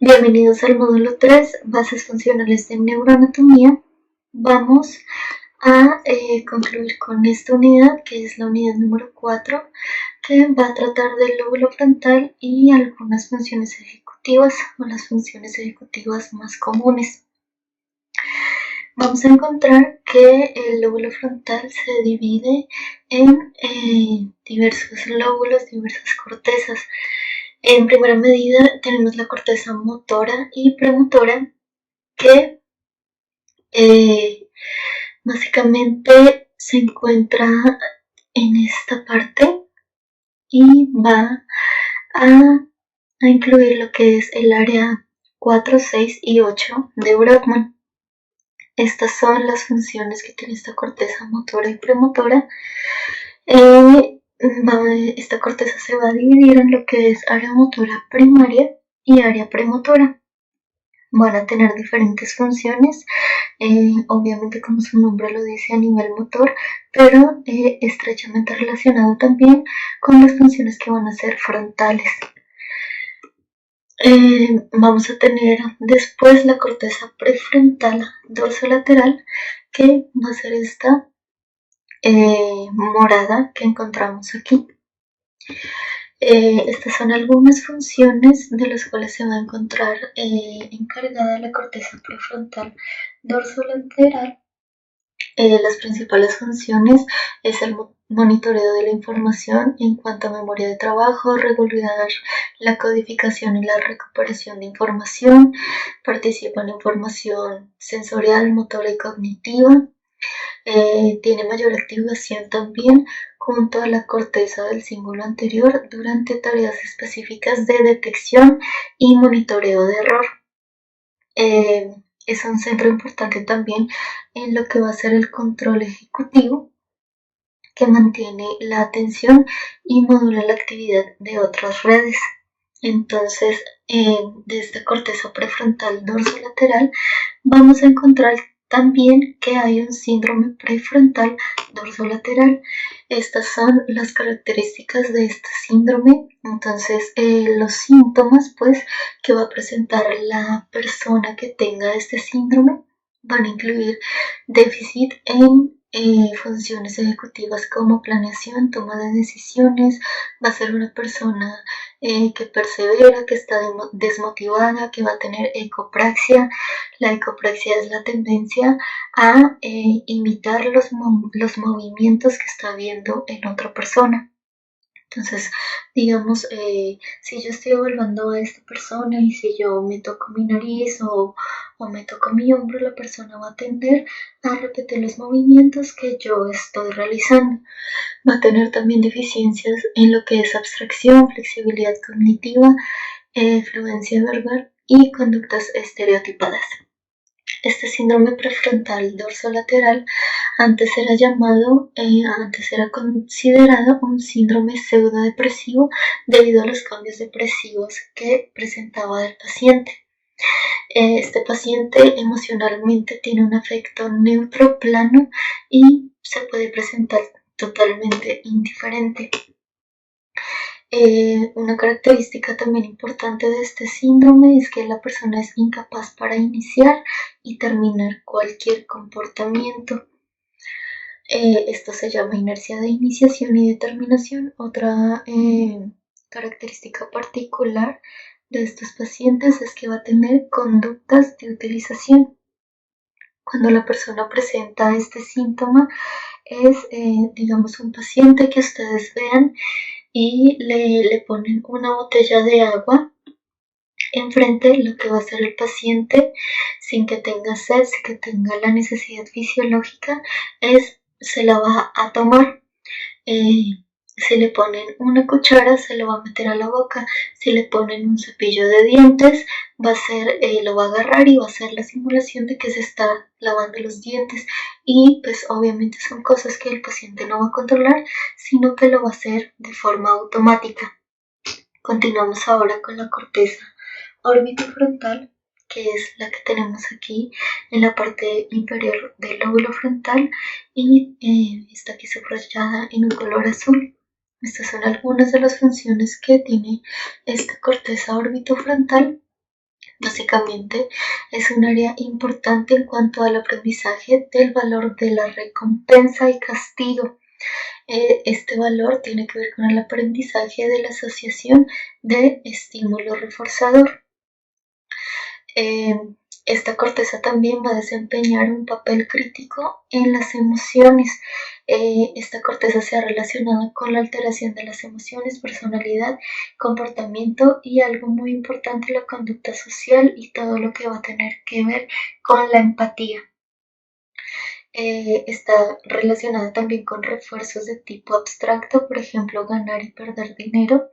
Bienvenidos al módulo 3, bases funcionales de neuroanatomía. Vamos a concluir con esta unidad, que es la unidad número 4, que va a tratar del lóbulo frontal y algunas funciones ejecutivas o las funciones ejecutivas más comunes. Vamos a encontrar que el lóbulo frontal se divide en diversos lóbulos, diversas cortezas. En primera medida tenemos la corteza motora y premotora, que básicamente se encuentra en esta parte y va a incluir lo que es el área 4, 6 y 8 de Brodmann. Estas son las funciones que tiene esta corteza motora y premotora. Esta corteza se va a dividir en lo que es área motora primaria y área premotora. Van a tener diferentes funciones, obviamente como su nombre lo dice, a nivel motor, pero estrechamente relacionado también con las funciones que van a ser frontales. Vamos a tener después la corteza prefrontal dorsolateral, que va a ser esta morada que encontramos aquí. Estas son algunas funciones de las cuales se va a encontrar encargada la corteza prefrontal dorsolateral. Las principales funciones es el monitoreo de la información en cuanto a memoria de trabajo, regular la codificación y la recuperación de información, participa en la información sensorial, motora y cognitiva. Tiene mayor activación también junto a la corteza del cíngulo anterior durante tareas específicas de detección y monitoreo de error. Es un centro importante también en lo que va a ser el control ejecutivo, que mantiene la atención y modula la actividad de otras redes. Entonces, de esta corteza prefrontal dorsolateral vamos a encontrar también que hay un síndrome prefrontal dorsolateral. Estas son las características de este síndrome. Entonces, los síntomas pues que va a presentar la persona que tenga este síndrome van a incluir déficit en funciones ejecutivas como planeación, toma de decisiones. Va a ser una persona que persevera, que está desmotivada, que va a tener ecopraxia. La ecopraxia es la tendencia a imitar los movimientos que está viendo en otra persona. Entonces, digamos, si yo estoy evaluando a esta persona y si yo me toco mi nariz o me toco mi hombro, la persona va a tender a repetir los movimientos que yo estoy realizando. Va a tener también deficiencias en lo que es abstracción, flexibilidad cognitiva, fluencia verbal y conductas estereotipadas. Este síndrome prefrontal dorsolateral antes era considerado un síndrome pseudodepresivo debido a los cambios depresivos que presentaba el paciente. Este paciente emocionalmente tiene un afecto neutro, plano y se puede presentar totalmente indiferente. Una característica también importante de este síndrome es que la persona es incapaz para iniciar y terminar cualquier comportamiento. Esto se llama inercia de iniciación y determinación. Otra característica particular de estos pacientes es que va a tener conductas de utilización. Cuando la persona presenta este síntoma es, digamos, un paciente que ustedes vean y le ponen una botella de agua enfrente. Lo que va a hacer el paciente, sin que tenga sed, sin que tenga la necesidad fisiológica, se la va a tomar. Si le ponen una cuchara, se lo va a meter a la boca. Si le ponen un cepillo de dientes, lo va a agarrar y va a hacer la simulación de que se está lavando los dientes. Y pues obviamente son cosas que el paciente no va a controlar, sino que lo va a hacer de forma automática. Continuamos ahora con la corteza orbitofrontal, que es la que tenemos aquí en la parte inferior del lóbulo frontal y está aquí subrayada en un color azul. Estas son algunas de las funciones que tiene esta corteza orbitofrontal. Básicamente es un área importante en cuanto al aprendizaje del valor de la recompensa y castigo. Este valor tiene que ver con el aprendizaje de la asociación de estímulo reforzador. Esta corteza también va a desempeñar un papel crítico en las emociones. Esta corteza se ha relacionado con la alteración de las emociones, personalidad, comportamiento y algo muy importante, la conducta social y todo lo que va a tener que ver con la empatía. Está relacionada también con refuerzos de tipo abstracto, por ejemplo, ganar y perder dinero,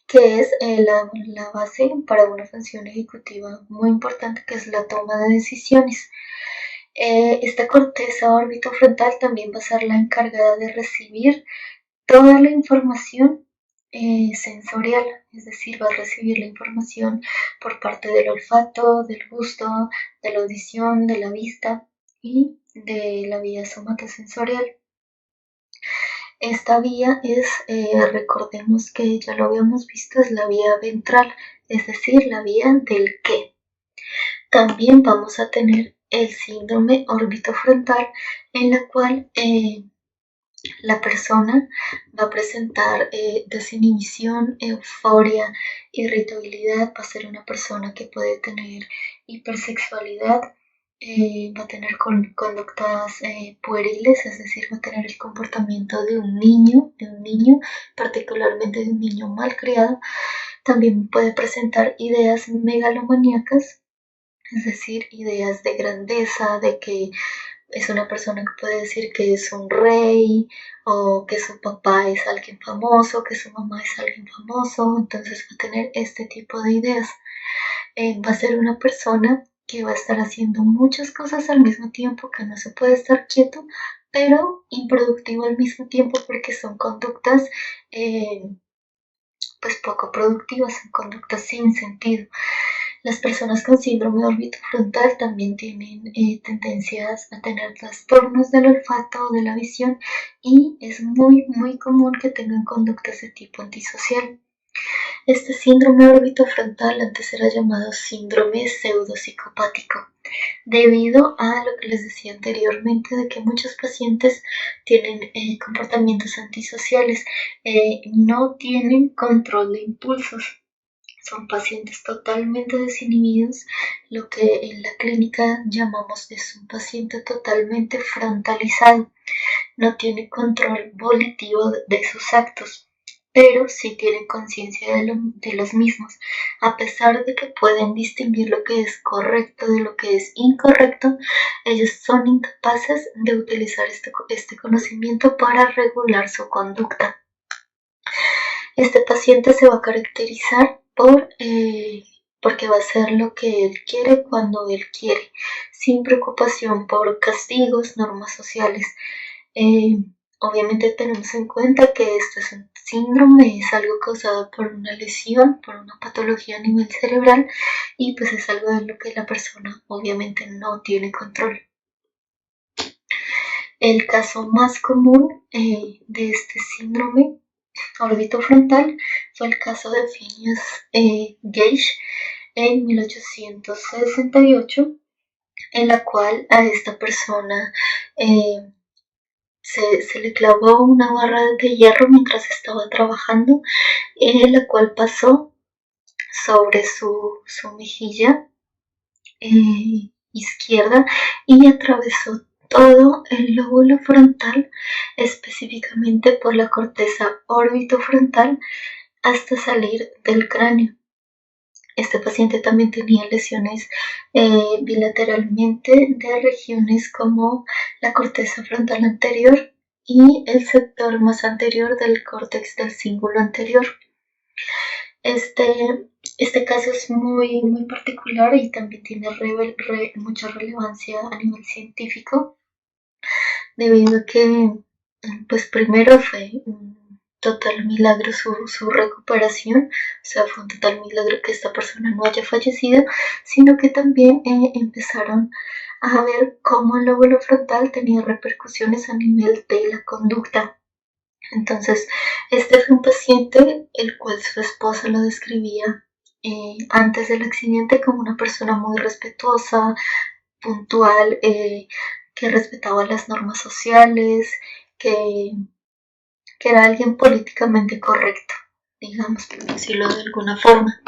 que es la base para una función ejecutiva muy importante, que es la toma de decisiones. Esta corteza orbitofrontal también va a ser la encargada de recibir toda la información sensorial, es decir, va a recibir la información por parte del olfato, del gusto, de la audición, de la vista y de la vía somatosensorial. Esta vía es, recordemos que ya lo habíamos visto, es la vía ventral, es decir, la vía del qué. También vamos a tener el síndrome orbitofrontal, en la cual la persona va a presentar desinhibición, euforia, irritabilidad, va a ser una persona que puede tener hipersexualidad, va a tener conductas pueriles, es decir, va a tener el comportamiento de un niño, particularmente de un niño malcriado. También puede presentar ideas megalomaníacas, es decir, ideas de grandeza, de que es una persona que puede decir que es un rey, o que su papá es alguien famoso, que su mamá es alguien famoso. Entonces va a tener este tipo de ideas. Va a ser una persona que va a estar haciendo muchas cosas al mismo tiempo, que no se puede estar quieto, pero improductivo al mismo tiempo, porque son conductas pues poco productivas, son conductas sin sentido. Las personas con síndrome orbitofrontal también tienen tendencias a tener trastornos del olfato o de la visión, y es muy común que tengan conductas de tipo antisocial. Este síndrome orbitofrontal antes era llamado síndrome pseudopsicopático, debido a lo que les decía anteriormente, de que muchos pacientes tienen comportamientos antisociales, no tienen control de impulsos. Son pacientes totalmente desinhibidos, lo que en la clínica llamamos es un paciente totalmente frontalizado. No tiene control volitivo de sus actos, pero sí tienen conciencia de los mismos. A pesar de que pueden distinguir lo que es correcto de lo que es incorrecto, ellos son incapaces de utilizar este conocimiento para regular su conducta. Este paciente se va a caracterizar porque va a hacer lo que él quiere cuando él quiere, sin preocupación por castigos, normas sociales. Obviamente tenemos en cuenta que esto es un síndrome, es algo causado por una lesión, por una patología a nivel cerebral, y pues es algo de lo que la persona obviamente no tiene control. El caso más común de este síndrome orbitofrontal fue el caso de Phineas Gage en 1868, en la cual a esta persona se le clavó una barra de hierro mientras estaba trabajando, en la cual pasó sobre su mejilla izquierda y atravesó todo el lóbulo frontal, específicamente por la corteza orbitofrontal, hasta salir del cráneo. Este paciente también tenía lesiones bilateralmente de regiones como la corteza frontal anterior y el sector más anterior del córtex del cíngulo anterior. Este caso es muy particular y también tiene mucha relevancia a nivel científico, debido a que, pues primero fue total milagro su recuperación, o sea, fue un total milagro que esta persona no haya fallecido, sino que también empezaron a ver cómo el lóbulo frontal tenía repercusiones a nivel de la conducta. Entonces, este fue un paciente el cual su esposa lo describía antes del accidente como una persona muy respetuosa, puntual, que respetaba las normas sociales, que, que era alguien políticamente correcto, digamos, por decirlo de alguna forma.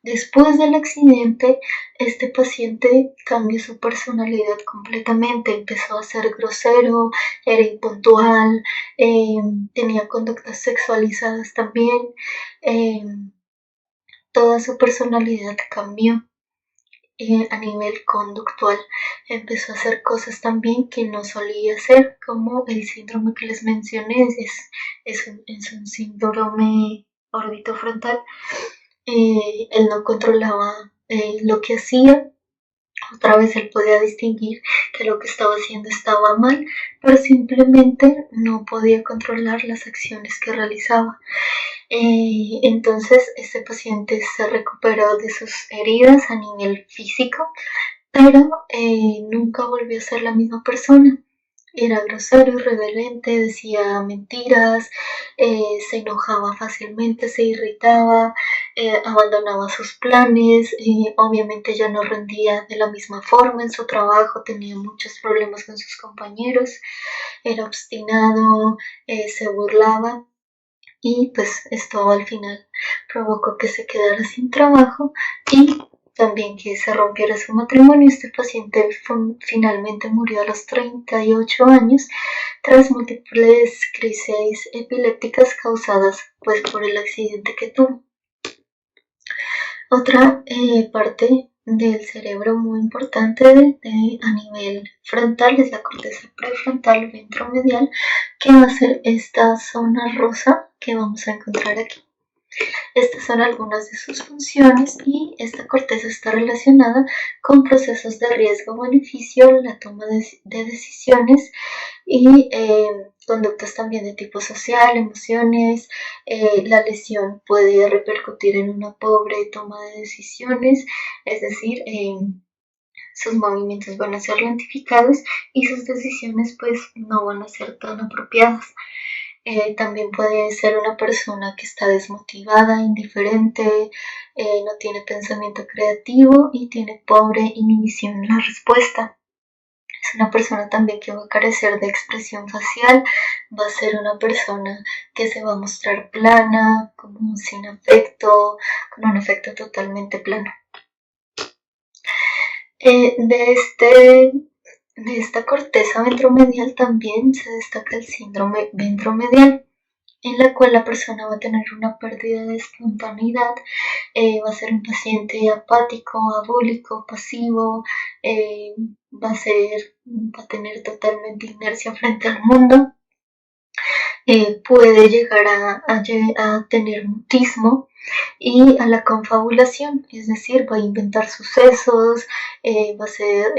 Después del accidente, este paciente cambió su personalidad completamente, empezó a ser grosero, era impuntual, tenía conductas sexualizadas también, eh, toda su personalidad cambió. A nivel conductual empezó a hacer cosas también que no solía hacer, como el síndrome que les mencioné, es un síndrome orbitofrontal. Él no controlaba lo que hacía. Otra vez él podía distinguir que lo que estaba haciendo estaba mal, pero simplemente no podía controlar las acciones que realizaba. Entonces este paciente se recuperó de sus heridas a nivel físico, pero nunca volvió a ser la misma persona. Era grosero, irreverente, decía mentiras, se enojaba fácilmente, se irritaba, abandonaba sus planes, obviamente ya no rendía de la misma forma en su trabajo, tenía muchos problemas con sus compañeros, era obstinado, se burlaba y pues esto al final provocó que se quedara sin trabajo y también que se rompiera su matrimonio. Este paciente finalmente murió a los 38 años tras múltiples crisis epilépticas causadas pues por el accidente que tuvo. Otra parte del cerebro muy importante a nivel frontal es la corteza prefrontal ventromedial, que va a ser esta zona rosa que vamos a encontrar aquí. Estas son algunas de sus funciones y esta corteza está relacionada con procesos de riesgo-beneficio, la toma de decisiones y conductas también de tipo social, emociones. La lesión puede repercutir en una pobre toma de decisiones, es decir, sus movimientos van a ser lentificados y sus decisiones pues no van a ser tan apropiadas. También puede ser una persona que está desmotivada, indiferente, no tiene pensamiento creativo y tiene pobre inhibición en la respuesta. Es una persona también que va a carecer de expresión facial, va a ser una persona que se va a mostrar plana, como sin afecto, con un afecto totalmente plano. De esta corteza ventromedial también se destaca el síndrome ventromedial, en la cual la persona va a tener una pérdida de espontaneidad, va a ser un paciente apático, abúlico, pasivo, va a tener totalmente inercia frente al mundo, puede llegar a tener mutismo y a la confabulación, es decir, va a inventar sucesos, va a ser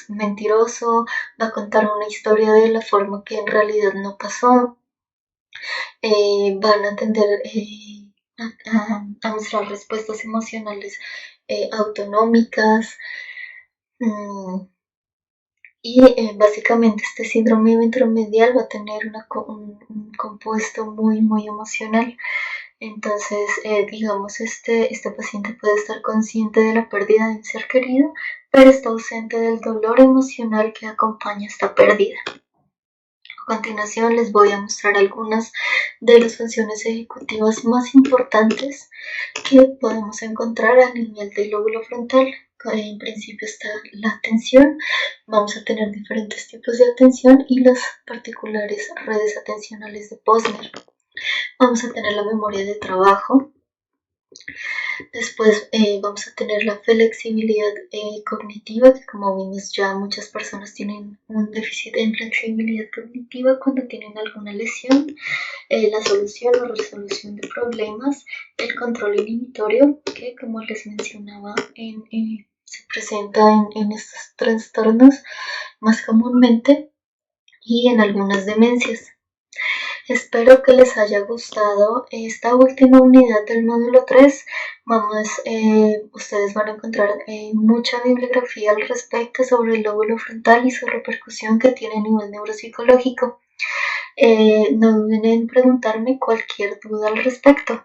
mentiroso, va a contar una historia de la forma que en realidad no pasó, van a tender a mostrar respuestas emocionales autonómicas. Y básicamente este síndrome ventromedial va a tener un compuesto muy emocional. Entonces, digamos, este paciente puede estar consciente de la pérdida de un ser querido, pero está ausente del dolor emocional que acompaña esta pérdida. A continuación les voy a mostrar algunas de las funciones ejecutivas más importantes que podemos encontrar a nivel del lóbulo frontal. En principio está la atención, vamos a tener diferentes tipos de atención y las particulares redes atencionales de Posner. Vamos a tener la memoria de trabajo. Después vamos a tener la flexibilidad cognitiva, que como vimos ya muchas personas tienen un déficit en flexibilidad cognitiva cuando tienen alguna lesión, la solución o resolución de problemas, el control inhibitorio, que como les mencionaba se presenta en estos trastornos más comúnmente y en algunas demencias. Espero que les haya gustado esta última unidad del módulo 3. Ustedes van a encontrar mucha bibliografía al respecto sobre el lóbulo frontal y su repercusión que tiene a nivel neuropsicológico. No duden en preguntarme cualquier duda al respecto.